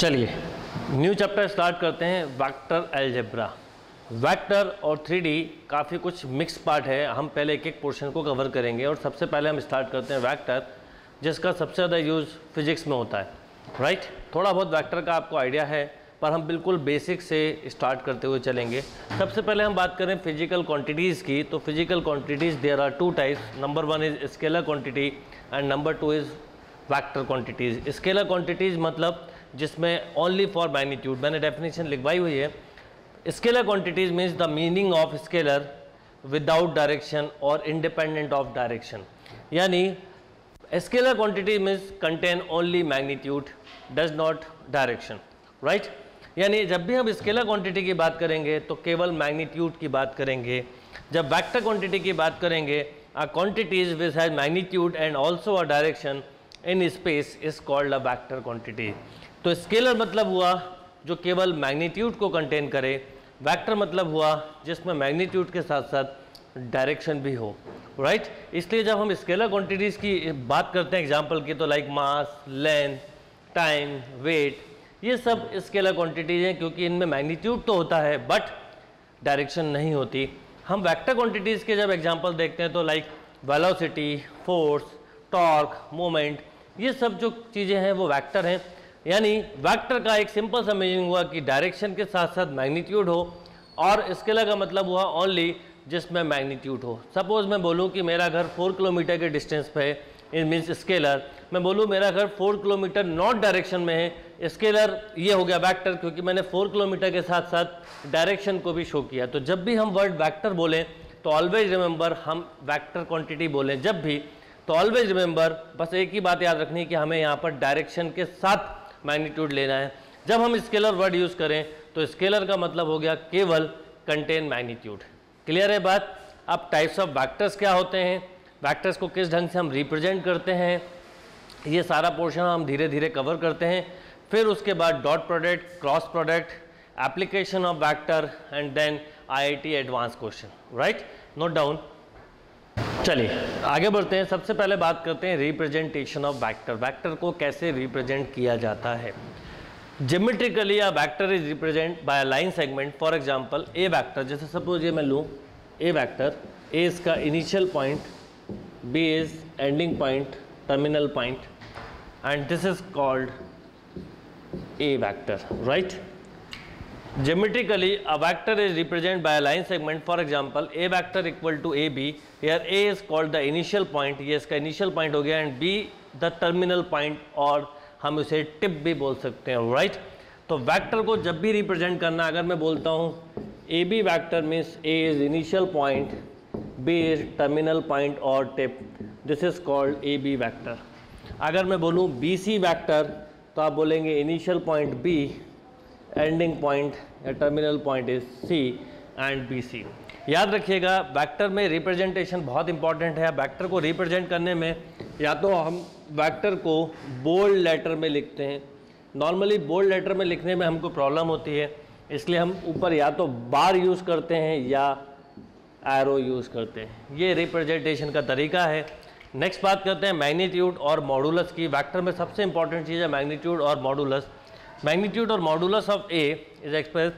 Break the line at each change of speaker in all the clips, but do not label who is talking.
चलिए new chapter start करते हैं, वेक्टर अलजेब्रा। वेक्टर और 3D काफ़ी कुछ मिक्स पार्ट है। हम पहले एक एक पोर्शन को कवर करेंगे और सबसे पहले हम स्टार्ट करते हैं वेक्टर, जिसका सबसे ज़्यादा यूज़ फिजिक्स में होता है, राइट। थोड़ा बहुत वेक्टर का आपको आइडिया है, पर हम बिल्कुल बेसिक से स्टार्ट करते हुए चलेंगे। सबसे पहले हम बात करें फिजिकल क्वांटिटीज़ की, तो physical quantities there are two types. Number 1 is scalar quantity and number 2 is vector quantities. Scalar quantities मतलब जिसमें ओनली फॉर मैग्नीट्यूड, मैंने डेफिनेशन लिखवाई हुई है। Scalar quantities means the meaning of scalar without direction और independent of direction. यानी scalar quantity means contain only magnitude, does not direction, right. यानी जब भी हम स्केलर क्वांटिटी की बात करेंगे तो केवल मैग्नीट्यूड की बात करेंगे। जब वेक्टर क्वांटिटी की बात करेंगे, a quantities which has magnitude and also a direction in space is called a vector quantity. तो स्केलर मतलब हुआ जो केवल मैग्नीट्यूड को कंटेन करे, वेक्टर मतलब हुआ जिसमें मैग्नीट्यूड के साथ साथ डायरेक्शन भी हो, राइट। इसलिए जब हम स्केलर क्वांटिटीज़ की बात करते हैं एग्जांपल की, तो like mass, length, time, weight, ये सब स्केलर क्वांटिटीज़ हैं, क्योंकि इनमें मैग्नीट्यूड तो होता है बट डायरेक्शन नहीं होती। हम वेक्टर क्वांटिटीज़ के जब एग्जांपल देखते हैं तो like velocity, force, torque, moment, ये सब जो चीज़ें हैं वो वेक्टर हैं। यानी वेक्टर का एक सिंपल सा मीनिंग हुआ कि डायरेक्शन के साथ साथ मैग्नीट्यूड हो, और स्केलर का मतलब हुआ ओनली जिसमें मैग्नीट्यूड हो। सपोज मैं बोलूँ कि मेरा घर 4 किलोमीटर के डिस्टेंस पे है, इट मीन्स स्केलर। मैं बोलूँ मेरा घर 4 किलोमीटर नॉर्थ डायरेक्शन में है, स्केलर ये हो गया वेक्टर, क्योंकि मैंने 4 किलोमीटर के साथ साथ डायरेक्शन को भी शो किया। तो जब भी हम वर्ड वेक्टर बोलें तो ऑलवेज रिमेंबर, हम वेक्टर क्वांटिटी बोलें जब भी, तो ऑलवेज रिमेंबर, बस एक ही बात याद रखनी है कि हमें यहाँ पर डायरेक्शन के साथ मैग्नीट्यूड लेना है। जब हम स्केलर वर्ड यूज़ करें तो स्केलर का मतलब हो गया केवल कंटेन मैग्नीट्यूड। क्लियर है बात। अब टाइप्स ऑफ वेक्टर्स क्या होते हैं, वेक्टर्स को किस ढंग से हम रिप्रेजेंट करते हैं, ये सारा पोर्शन हम धीरे धीरे कवर करते हैं। फिर उसके बाद dot product, cross product, application of vector and then IIT advance question, right, note down. चलिए आगे बढ़ते हैं। सबसे पहले बात करते हैं रिप्रेजेंटेशन ऑफ वेक्टर। वेक्टर को कैसे रिप्रेजेंट किया जाता है। Geometrically a vector is represent by a line segment. For example A vector, जैसे सपोज ये मैं लूँ ए वेक्टर, ए इसका initial point, B is ending point, terminal point, and this is called a vector, right. Geometrically, a vector is represented by a line segment. For example, a vector equal to AB. Here A is called the initial point. ये इसका initial point हो गया, and B the terminal point, और हम उसे tip भी बोल सकते हैं, right? तो vector को जब भी represent करना, अगर मैं बोलता हूँ AB vector means A is initial point, B is terminal point और tip. This is called AB vector. अगर मैं बोलूँ BC vector, तो आप बोलेंगे initial point B, ending point या terminal point is C and B C. याद रखिएगा वेक्टर में रिप्रेजेंटेशन बहुत इंपॉर्टेंट है। वेक्टर को रिप्रेजेंट करने में या तो हम वेक्टर को बोल्ड लेटर में लिखते हैं, नॉर्मली बोल्ड लेटर में लिखने में हमको प्रॉब्लम होती है, इसलिए हम ऊपर या तो बार यूज़ करते हैं या एरो यूज़ करते हैं। ये रिप्रेजेंटेशन का तरीका है। नेक्स्ट बात करते हैं मैग्नीट्यूड और मॉडुलस की। वेक्टर में सबसे इंपॉर्टेंट चीज़ है मैग्नीट्यूड और मॉडुलस। मैग्नीट्यूड और modulus of A is express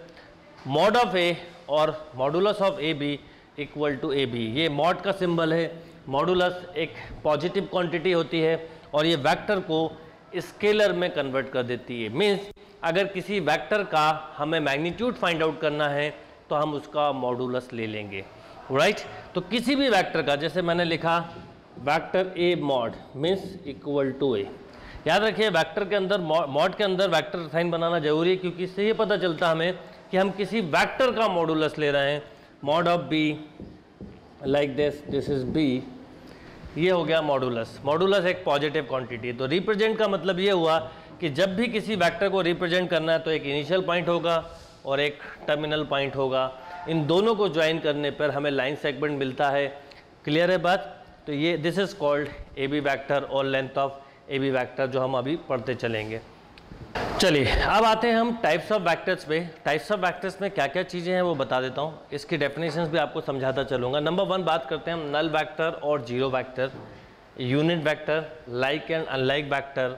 mod of A और modulus of A B equal to A B. ये मॉड का सिंबल है, मॉडुलस एक पॉजिटिव क्वांटिटी होती है और ये वेक्टर को स्केलर में कन्वर्ट कर देती है। मीन्स अगर किसी वेक्टर का हमें मैग्नीट्यूड फाइंड आउट करना है तो हम उसका मॉडुलस ले लेंगे, राइट। तो किसी भी वेक्टर का, जैसे मैंने लिखा vector A mod means equal to A. याद रखिए वेक्टर के अंदर, मॉड के अंदर वेक्टर साइन बनाना जरूरी है, क्योंकि इससे ये पता चलता हमें कि हम किसी वेक्टर का मॉडुलस ले रहे हैं। Mod of B like this is B, ये हो गया मॉडुलस। मॉडुलस एक पॉजिटिव क्वांटिटी है। तो रिप्रेजेंट का मतलब ये हुआ कि जब भी किसी वेक्टर को रिप्रेजेंट करना है तो एक इनिशियल पॉइंट होगा और एक टर्मिनल पॉइंट होगा। इन दोनों को ज्वाइन करने पर हमें लाइन सेगमेंट मिलता है। क्लियर है बात। तो ये this is called A B vector और length of A B vector, जो हम अभी पढ़ते चलेंगे। चलिए अब आते हैं हम टाइप्स ऑफ वेक्टर्स पे। टाइप्स ऑफ वेक्टर्स में क्या क्या चीज़ें हैं वो बता देता हूँ, इसकी डेफिनेशंस भी आपको समझाता चलूँगा। नंबर 1 बात करते हैं हम नल वेक्टर और zero vector, unit vector, like and unlike vector,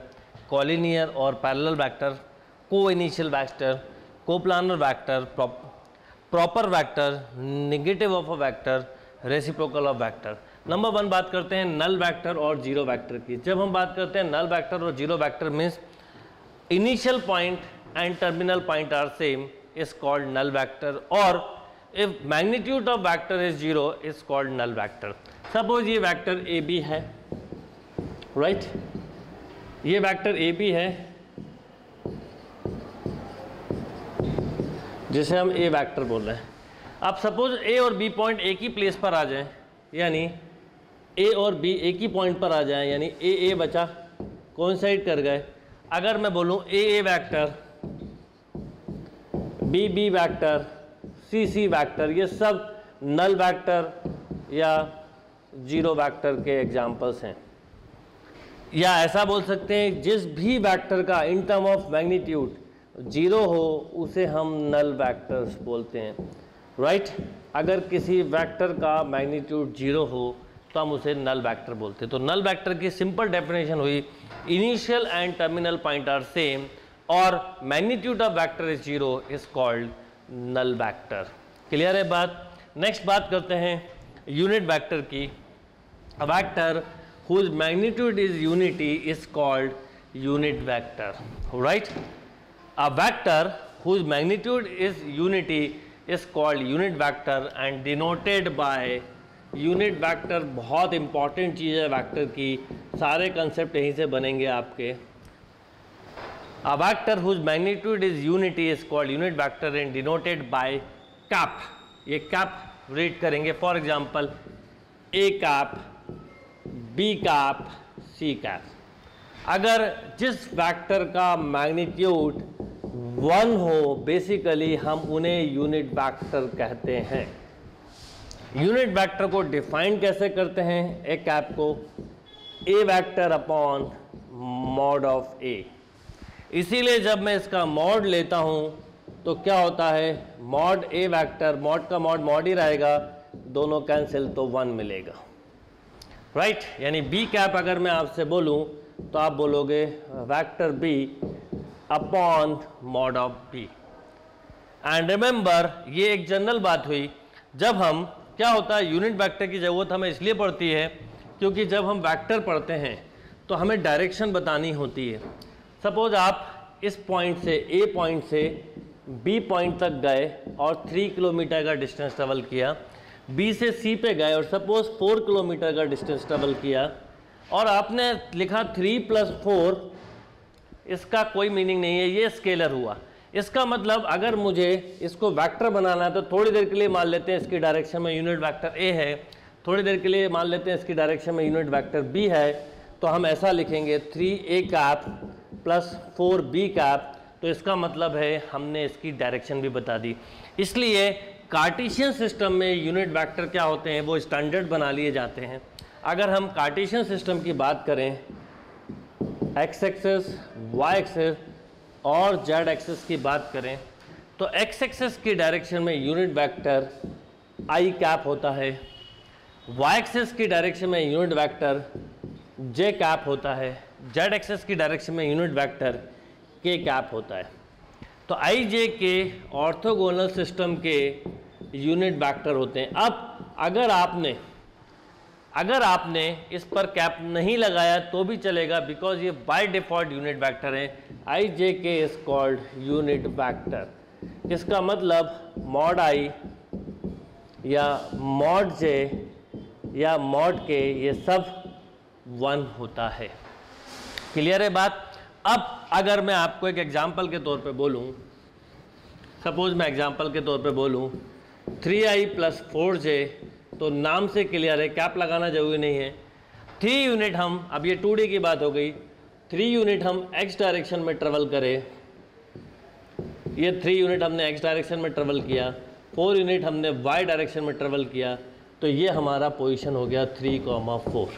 collinear और parallel vector, coinitial vector, coplanar vector, proper vector, negative of a vector, reciprocal of vector. Number 1 बात करते हैं नल वेक्टर और जीरो वेक्टर की। जब हम बात करते हैं नल वेक्टर और zero vector means initial point and terminal point are same is called null vector, और if magnitude of vector is zero is called null vector. Suppose ये वेक्टर ए बी है, राइट, ये vector A B है जिसे हम ए vector बोल रहे हैं। अब सपोज ए और बी पॉइंट एक ही प्लेस पर आ जाएं, यानी ए और बी एक ही पॉइंट पर आ जाएं, यानी ए बचा, कोइंसाइड कर गए। अगर मैं बोलूं ए vector, B vector, C vector, ये सब नल वेक्टर या जीरो वेक्टर के एग्जांपल्स हैं। या ऐसा बोल सकते हैं जिस भी वेक्टर का in term of magnitude zero हो उसे हम नल वेक्टर्स बोलते हैं, राइट। अगर किसी वेक्टर का मैग्नीट्यूड जीरो हो तो हम उसे नल वेक्टर बोलते हैं। तो नल वेक्टर की सिंपल डेफिनेशन हुई initial and terminal point are same और magnitude of vector is zero is called null vector. Clear है बात। नेक्स्ट बात करते हैं यूनिट वेक्टर की। A vector whose magnitude is unity is called unit vector, right? A vector whose magnitude is unity is called unit vector and denoted by unit vector। बहुत important चीज़ है vector की, सारे concept यहीं से बनेंगे आपके। A vector whose magnitude is unity is called unit vector and denoted by cap। ये cap read करेंगे, for example A cap, B cap, C cap. अगर जिस वेक्टर का मैग्नीट्यूड 1 हो बेसिकली हम उन्हें यूनिट वेक्टर कहते हैं। यूनिट वेक्टर को डिफाइन कैसे करते हैं? ए कैप को ए वेक्टर अपॉन मॉड ऑफ ए। इसीलिए जब मैं इसका मॉड लेता हूं तो क्या होता है, मॉड ए वेक्टर, मॉड का मॉड ही रहेगा, दोनों कैंसिल तो 1 मिलेगा, राइट। यानी बी कैप अगर मैं आपसे बोलूं तो आप बोलोगे vector B upon mod of B. And remember ये एक जनरल बात हुई, जब हम क्या होता है यूनिट वेक्टर की ज़रूरत हमें इसलिए पड़ती है क्योंकि जब हम वेक्टर पढ़ते हैं तो हमें डायरेक्शन बतानी होती है। सपोज आप इस पॉइंट से ए पॉइंट से बी पॉइंट तक गए और 3 किलोमीटर का डिस्टेंस ट्रेवल किया, बी से सी पे गए और सपोज 4 किलोमीटर का डिस्टेंस ट्रेवल किया और आपने लिखा 3 + 4, इसका कोई मीनिंग नहीं है, ये स्केलर हुआ। इसका मतलब अगर मुझे इसको वेक्टर बनाना है तो थोड़ी देर के लिए मान लेते हैं इसकी डायरेक्शन में यूनिट वेक्टर ए है, थोड़ी देर के लिए मान लेते हैं इसकी डायरेक्शन में यूनिट वेक्टर बी है, तो हम ऐसा लिखेंगे 3a कैप + 4b कैप। तो इसका मतलब है हमने इसकी डायरेक्शन भी बता दी। इसलिए कार्टेशियन सिस्टम में यूनिट वेक्टर क्या होते हैं वो स्टैंडर्ड बना लिए जाते हैं। अगर हम कार्टेशियन सिस्टम की बात करें, एक्स एक्सिस, वाई एक्सिस और जेड एक्सिस की बात करें तो एक्स एक्सिस की डायरेक्शन में यूनिट वेक्टर आई कैप होता है, वाई एक्सिस की डायरेक्शन में यूनिट वेक्टर जे कैप होता है, जेड एक्सिस की डायरेक्शन में यूनिट वेक्टर के कैप होता है। तो आई जे के ऑर्थोगोनल सिस्टम के यूनिट वेक्टर होते हैं। अब अगर आपने इस पर कैप नहीं लगाया तो भी चलेगा, बिकॉज ये बाय डिफॉल्ट यूनिट वेक्टर है। आई जे के इज कॉल्ड यूनिट वेक्टर। इसका मतलब मॉड आई या मॉड जे या मॉड के ये सब 1 होता है। क्लियर है बात। अब अगर मैं आपको एक एग्जाम्पल के तौर पे बोलूं, सपोज मैं एग्जाम्पल के तौर पे बोलूं 3i + 4j, तो नाम से क्लियर है, कैप लगाना जरूरी नहीं है। 3 यूनिट हम, अब ये 2D की बात हो गई, 3 यूनिट हम x डायरेक्शन में ट्रेवल करें, ये 3 यूनिट हमने x डायरेक्शन में ट्रेवल किया, 4 यूनिट हमने y डायरेक्शन में ट्रेवल किया, तो ये हमारा पोजीशन हो गया 3,4,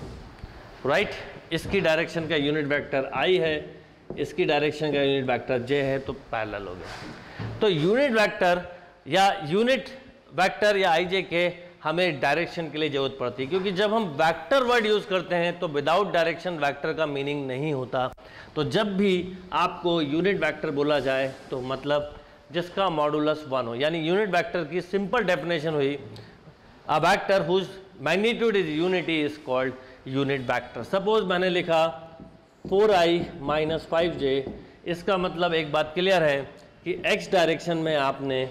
राइट। इसकी डायरेक्शन का यूनिट वेक्टर i है, इसकी डायरेक्शन का यूनिट वेक्टर j है, तो पैरेलल हो गया। तो यूनिट वेक्टर या आई जे के हमें डायरेक्शन के लिए ज़रूरत पड़ती है, क्योंकि जब हम वेक्टर वर्ड यूज़ करते हैं तो विदाउट डायरेक्शन वेक्टर का मीनिंग नहीं होता। तो जब भी आपको यूनिट वेक्टर बोला जाए तो मतलब जिसका मॉडुलस 1 हो, यानी यूनिट वेक्टर की सिंपल डेफिनेशन हुई a vector whose magnitude is unity is called unit vector. Suppose मैंने लिखा 4i - 5j, इसका मतलब एक बात क्लियर है कि x डायरेक्शन में आपने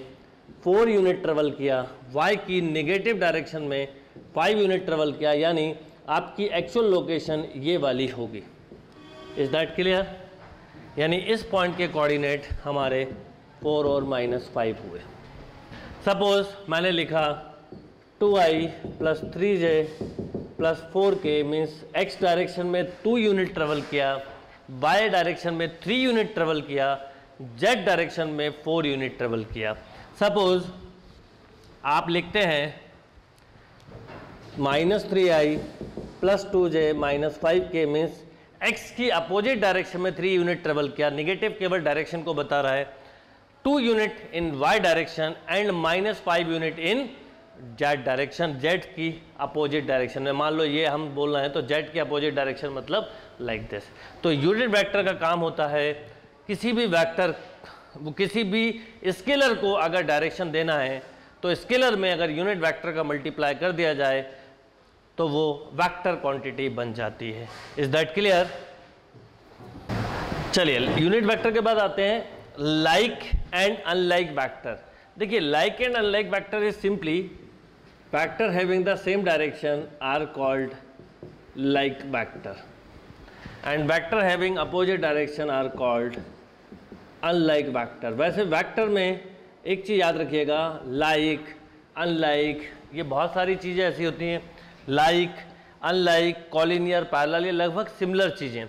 4 यूनिट ट्रेवल किया, y की नेगेटिव डायरेक्शन में 5 यूनिट ट्रेवल किया, यानी आपकी एक्चुअल लोकेशन ये वाली होगी। Is that clear? यानी इस पॉइंट के कोऑर्डिनेट हमारे 4 और -5 हुए। सपोज मैंने लिखा 2i + 3j + 4k means x direction में 2 यूनिट ट्रेवल किया, y डायरेक्शन में 3 यूनिट ट्रेवल किया, z डायरेक्शन में 4 यूनिट ट्रेवल किया। सपोज आप लिखते हैं -3i + 2j - 5k means x की अपोजिट डायरेक्शन में 3 यूनिट ट्रेवल किया, निगेटिव केवल डायरेक्शन को बता रहा है, 2 unit in y direction and -5 unit in z direction, z की अपोजिट डायरेक्शन में। मान लो ये हम बोल रहे हैं तो z की अपोजिट डायरेक्शन मतलब लाइक दिस। तो यूनिट वेक्टर का काम होता है किसी भी वेक्टर, किसी भी स्केलर को अगर डायरेक्शन देना है तो स्केलर में अगर यूनिट वेक्टर का मल्टीप्लाई कर दिया जाए तो वो वेक्टर क्वांटिटी बन जाती है। Is that clear? चलिए यूनिट वेक्टर के बाद आते हैं लाइक एंड अनलाइक वेक्टर। देखिए like and unlike vector is simply vector having the same direction are called like vector and vector having opposite direction are called unlike vector. वैसे vector में एक चीज़ याद रखिएगा, लाइक अनलाइक, ये बहुत सारी चीज़ें ऐसी होती हैं, लाइक अनलाइक कॉलिनियर पैरेलल, ये लगभग सिमिलर चीज़ें,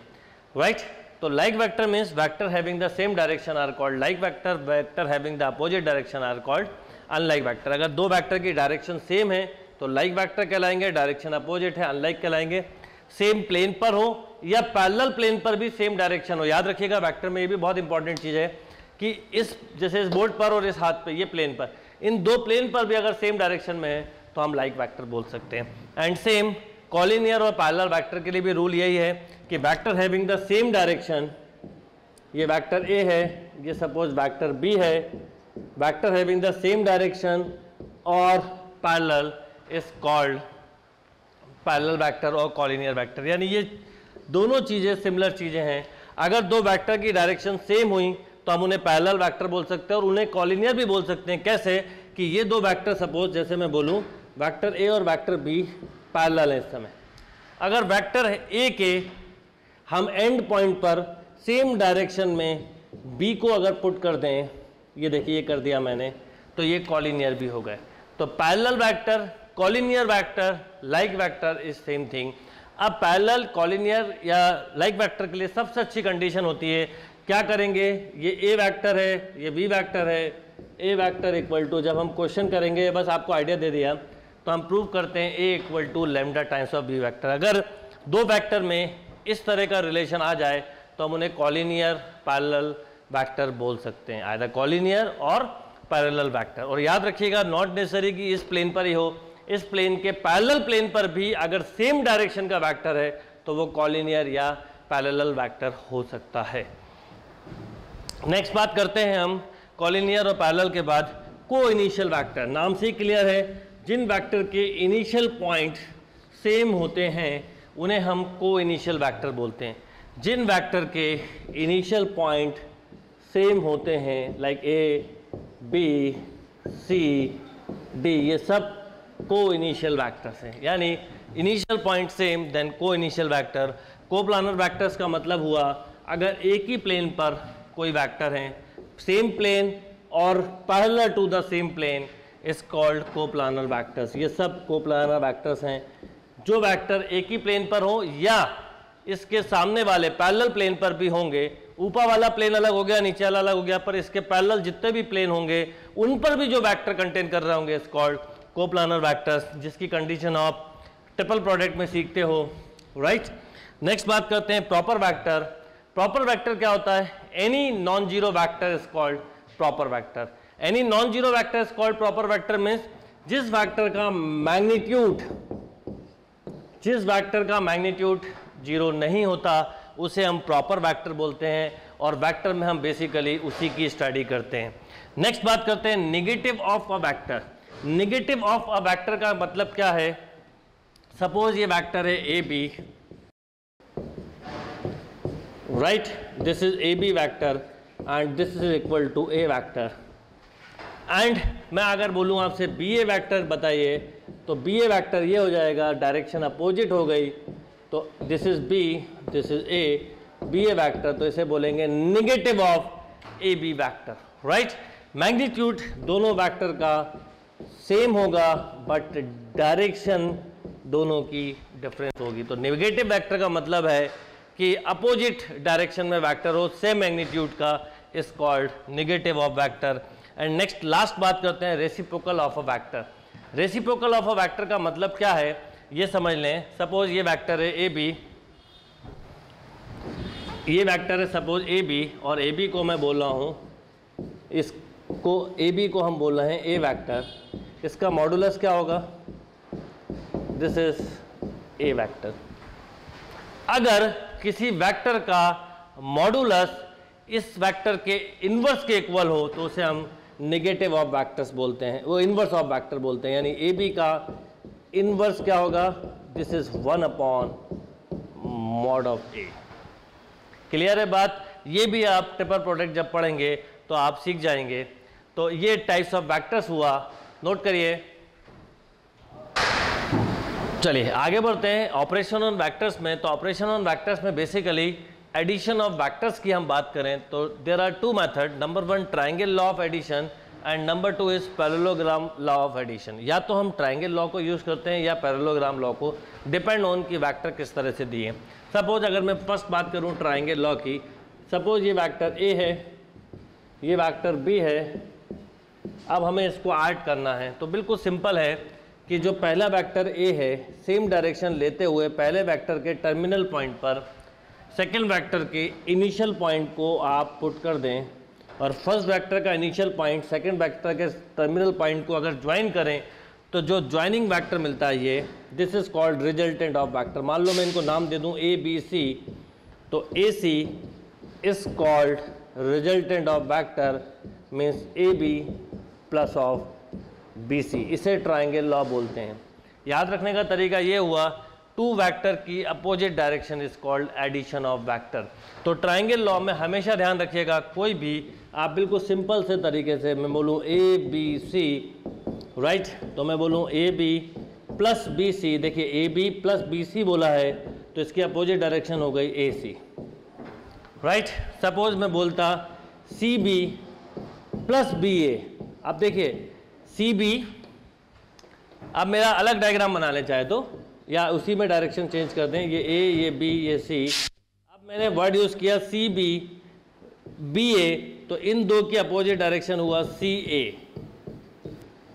राइट। तो like vector means vector having the same direction are called like vector, vector having the opposite direction are called unlike vector. अगर दो वेक्टर की डायरेक्शन सेम है तो लाइक वेक्टर कहलाएंगे, डायरेक्शन अपोजिट है अनलाइक कहलाएंगे। सेम प्लेन पर हो या पैरेलल प्लेन पर भी सेम डायरेक्शन हो। याद रखिएगा वेक्टर में ये भी बहुत इंपॉर्टेंट चीज़ है कि इस जैसे इस बोर्ड पर और इस हाथ पे, ये प्लेन पर, इन दो प्लेन पर भी अगर सेम डायरेक्शन में है तो हम लाइक वेक्टर बोल सकते हैं। एंड सेम कॉलिनियर और पैरेलल वेक्टर के लिए भी रूल यही है कि vector having the same direction, ये वेक्टर ए है, ये सपोज वेक्टर बी है, vector having the same direction और parallel is called parallel vector और कॉलिनियर वेक्टर। यानी ये दोनों चीज़ें सिमिलर चीज़ें हैं। अगर दो वेक्टर की डायरेक्शन सेम हुई तो हम उन्हें पैरेलल वेक्टर बोल सकते हैं और उन्हें कॉलिनियर भी बोल सकते हैं। कैसे? कि ये दो वेक्टर सपोज जैसे मैं बोलूँ वेक्टर ए और वेक्टर बी पैरेलल है इस समय, अगर वेक्टर ए के हम एंड पॉइंट पर सेम डायरेक्शन में बी को अगर पुट कर दें, ये देखिए ये कर दिया मैंने, तो ये कॉलिनियर भी हो गए। तो parallel vector, collinear vector, like vector is same thing. अब पैरेलल, कॉलिनियर या लाइक वेक्टर के लिए सबसे अच्छी कंडीशन होती है, क्या करेंगे, ये ए वेक्टर है, ये बी वेक्टर है, ए वेक्टर इक्वल टू, जब हम क्वेश्चन करेंगे बस आपको आइडिया दे दिया, तो हम प्रूव करते हैं A equal to lambda times of B vector. अगर दो वेक्टर में इस तरह का रिलेशन आ जाए तो हम उन्हें कॉलिनियर पैरेलल वेक्टर बोल सकते हैं, आइदर कॉलिनियर और पैरेलल वेक्टर। और याद रखिएगा नॉट नेसेसरी कि इस प्लेन पर ही हो, इस प्लेन के पैरेलल प्लेन पर भी अगर सेम डायरेक्शन का वेक्टर है तो वो कॉलिनियर या पैरेलल वेक्टर हो सकता है। नेक्स्ट बात करते हैं हम कॉलिनियर और पैरेलल के बाद को इनिशियल वेक्टर। नाम से ही क्लियर है, जिन वेक्टर के इनिशियल पॉइंट सेम होते हैं उन्हें हम को इनिशियल वेक्टर बोलते हैं। जिन वेक्टर के इनिशियल पॉइंट सेम होते हैं like A, B, C, D, ये सब को इनिशियल वेक्टर्स हैं। यानी initial point same then coinitial vector. Coplanar vectors का मतलब हुआ अगर एक ही प्लेन पर कोई वेक्टर हैं, सेम प्लेन और parallel to the same plane is called coplanar vectors. ये सब कोप्लानर वेक्टर्स हैं। जो वेक्टर एक ही प्लेन पर हो या इसके सामने वाले पैरेलल प्लेन पर भी होंगे, ऊपर वाला प्लेन अलग हो गया, नीचे वाला अलग हो गया, पर इसके पैरेलल जितने भी प्लेन होंगे उन पर भी जो वेक्टर कंटेन कर रहे होंगे इज कॉल्ड कोप्लानर वेक्टर्स, जिसकी कंडीशन आप ट्रिपल प्रोडक्ट में सीखते हो, राइट। नेक्स्ट बात करते हैं प्रॉपर वेक्टर। प्रॉपर वेक्टर क्या होता है? Any non zero vector is called proper vector. Any non zero vector is called proper vector means जिस वेक्टर का मैग्नीट्यूड 0 नहीं होता उसे हम प्रॉपर वेक्टर बोलते हैं, और वेक्टर में हम बेसिकली उसी की स्टडी करते हैं। नेक्स्ट बात करते हैं negative of a vector. Negative of a vector का मतलब क्या है? सपोज ये वेक्टर है A B, right, this is A B vector and this is equal to A vector, and मैं अगर बोलूँ आपसे बी ए वेक्टर बताइए, तो बी ए वेक्टर ये हो जाएगा, डायरेक्शन अपोजिट हो गई, तो this is B, this is A, B A vector, तो इसे बोलेंगे negative of A B vector, right. Magnitude दोनों वेक्टर का सेम होगा बट डायरेक्शन दोनों की डिफरेंस होगी। तो नेगेटिव वेक्टर का मतलब है कि अपोजिट डायरेक्शन में वेक्टर हो सेम मैग्नीट्यूड का, is called negative of vector. And next last बात करते हैं reciprocal of a vector. Reciprocal of a vector का मतलब क्या है ये समझ लें। सपोज ये वेक्टर है ए बी, ये वेक्टर है सपोज ए बी, और ए बी को मैं बोल रहा हूँ, इसको ए बी को हम बोल रहे हैं ए वेक्टर, इसका मॉडुलस क्या होगा? This is A vector. अगर किसी वेक्टर का मॉडुलस इस वेक्टर के इन्वर्स के इक्वल हो तो उसे हम नेगेटिव ऑफ वेक्टर्स बोलते हैं, वो इन्वर्स ऑफ वेक्टर बोलते हैं। यानी ए बी का इन्वर्स क्या होगा? This is 1 upon mod of A. Clear है बात? ये भी आप ट्रिपल प्रोडक्ट जब पढ़ेंगे तो आप सीख जाएंगे। तो ये टाइप्स ऑफ वेक्टर्स हुआ, नोट करिए। चलिए आगे बढ़ते हैं ऑपरेशन ऑन वेक्टर्स में। तो ऑपरेशन ऑन वेक्टर्स में बेसिकली एडिशन ऑफ वेक्टर्स की हम बात करें तो there are 2 method. Number 1 triangle law of addition and number 2 is parallelogram law of addition. या तो हम ट्रायंगल लॉ को यूज़ करते हैं या पैरेललोग्राम लॉ को, डिपेंड ऑन कि वेक्टर किस तरह से दिए। सपोज अगर मैं फर्स्ट बात करूं ट्रायंगल लॉ की, सपोज ये वेक्टर ए है, ये वेक्टर बी है, अब हमें इसको ऐड करना है। तो बिल्कुल सिंपल है कि जो पहला वेक्टर ए है सेम डायरेक्शन लेते हुए पहले वेक्टर के टर्मिनल पॉइंट पर सेकेंड वेक्टर के इनिशियल पॉइंट को आप पुट कर दें, और फर्स्ट वेक्टर का इनिशियल पॉइंट सेकेंड वेक्टर के टर्मिनल पॉइंट को अगर ज्वाइन करें तो जो ज्वाइनिंग वेक्टर मिलता है ये, this is called resultant of vector. मान लो मैं इनको नाम दे दूं ए बी सी, तो A C is called resultant of vector means A B plus of B C. इसे ट्रायंगल लॉ बोलते हैं। याद रखने का तरीका ये हुआ, 2 वेक्टर की opposite direction is called addition of vector. तो ट्रायंगल लॉ में हमेशा ध्यान रखिएगा, कोई भी आप बिल्कुल सिंपल से तरीके से मैं बोलूँ ए बी सी, राइट, तो मैं बोलूँ A B plus B C. देखिए A B plus B C बोला है तो इसकी अपोजिट डायरेक्शन हो गई ए सी, राइट। सपोज मैं बोलता सी बी प्लस बी ए, अब देखिए सी बी, अब मेरा अलग डायग्राम बना लें चाहे तो, या उसी में डायरेक्शन चेंज कर दें, ये ए, ये बी, ये सी। अब मैंने वर्ड यूज़ किया सी बी बी ए, तो इन दो की अपोजिट डायरेक्शन हुआ सी ए,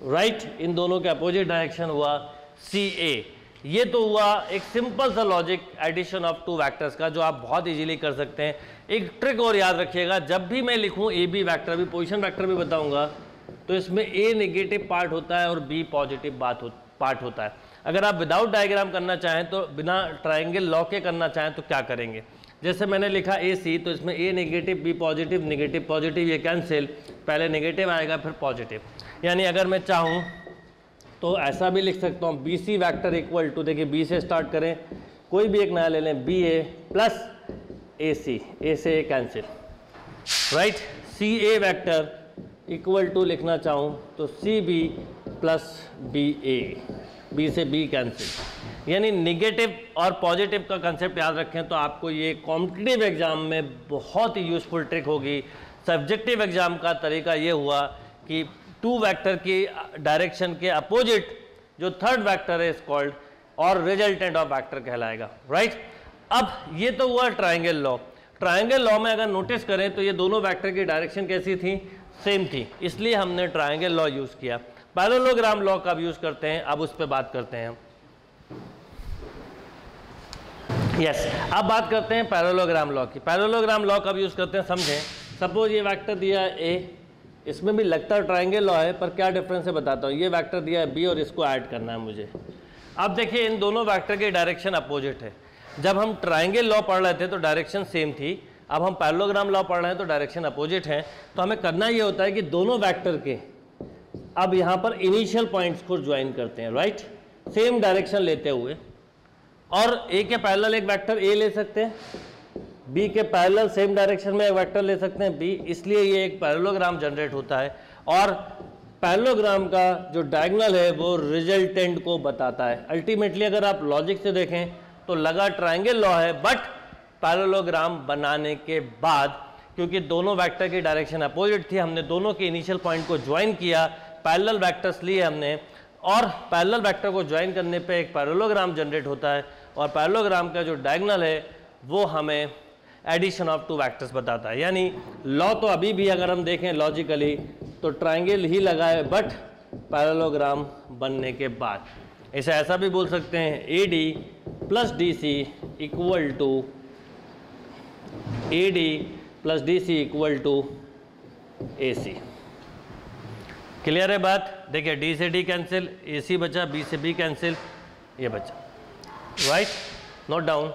राइट, इन दोनों के अपोजिट डायरेक्शन हुआ सी ए। ये तो हुआ एक सिंपल सा लॉजिक एडिशन ऑफ 2 वेक्टर्स का, जो आप बहुत इजीली कर सकते हैं। एक ट्रिक और याद रखिएगा, जब भी मैं लिखूं ए बी वेक्टर, भी पोजीशन वेक्टर भी बताऊंगा, तो इसमें ए नेगेटिव पार्ट होता है और बी पॉजिटिव पार्ट होता है। अगर आप विदाउट डायग्राम करना चाहें तो, बिना ट्रायंगल लॉ के करना चाहें तो क्या करेंगे, जैसे मैंने लिखा ए सी, तो इसमें A negative B positive, negative positive, ये कैंसिल, पहले नेगेटिव आएगा फिर पॉजिटिव। यानी अगर मैं चाहूँ तो ऐसा भी लिख सकता हूँ, B C vector equal to, देखिए बी से स्टार्ट करें, कोई भी एक नया ले लें, B A plus A C, A से A cancel, right. C A vector equal to लिखना चाहूँ तो C B plus B A, B से बी कैंसिल। यानी नेगेटिव और पॉजिटिव का कंसेप्ट याद रखें तो आपको ये कॉम्पिटिटिव एग्जाम में बहुत ही यूज़फुल ट्रिक होगी। सब्जेक्टिव एग्जाम का तरीका ये हुआ कि 2 वेक्टर की डायरेक्शन के अपोजिट जो थर्ड वेक्टर है इज कॉल्ड और रिजल्टेंट ऑफ वेक्टर कहलाएगा, राइट। अब ये तो हुआ ट्रायंगल लॉ। ट्रायंगल लॉ में अगर नोटिस करें तो ये दोनों वेक्टर की डायरेक्शन कैसी थी, सेम थी, इसलिए हमने ट्रायंगल लॉ यूज़ किया। पैरेललोग्राम लॉ कब यूज़ करते हैं, अब उस पर बात करते हैं। यस, अब बात करते हैं पैरेललोग्राम लॉ की। पैरेललोग्राम लॉ कब यूज़ करते हैं समझें। सपोज ये वेक्टर दिया है ए, इसमें भी लगता ट्रायंगल लॉ है, पर क्या डिफरेंस है बताता हूँ। ये वेक्टर दिया है बी और इसको ऐड करना है मुझे। अब देखिए इन दोनों वेक्टर की डायरेक्शन अपोजिट है। जब हम ट्रायंगल लॉ पढ़ रहे थे तो डायरेक्शन सेम थी, अब हम पैरेललोग्राम लॉ पढ़ रहे हैं तो डायरेक्शन अपोजिट है। तो हमें करना ये होता है कि दोनों वेक्टर के अब यहाँ पर इनिशियल पॉइंट्स को ज्वाइन करते हैं, राइट, सेम डायरेक्शन लेते हुए। और ए के पैरेलल एक वेक्टर ए ले सकते हैं, बी के पैरेलल सेम डायरेक्शन में एक वेक्टर ले सकते हैं बी, इसलिए ये एक पैरेललोग्राम जनरेट होता है। और पैरेललोग्राम का जो डायगोनल है वो रिजल्टेंट को बताता है। अल्टीमेटली अगर आप लॉजिक से देखें तो लगा ट्रायंगल लॉ है, बट पैरेललोग्राम बनाने के बाद क्योंकि दोनों वेक्टर की डायरेक्शन अपोजिट थी, हमने दोनों के इनिशियल पॉइंट को ज्वाइन किया, पैरेलल वेक्टर्स लिए हमने, और पैरेलल वेक्टर को ज्वाइन करने पे एक पैरेललोग्राम जनरेट होता है। और पैरेललोग्राम का जो डायगोनल है वो हमें एडिशन ऑफ टू वेक्टर्स बताता है। यानी लॉ तो अभी भी अगर हम देखें लॉजिकली तो ट्रायंगल ही लगा है, बट पैरेललोग्राम बनने के बाद इसे ऐसा भी बोल सकते हैं A D plus D C equal to A D plus D C equal to A C. Clear है बात? देखिए डी से डी कैंसिल, ए सी बचा, बी से बी कैंसिल, ये बचा, राइट, नोट डाउन।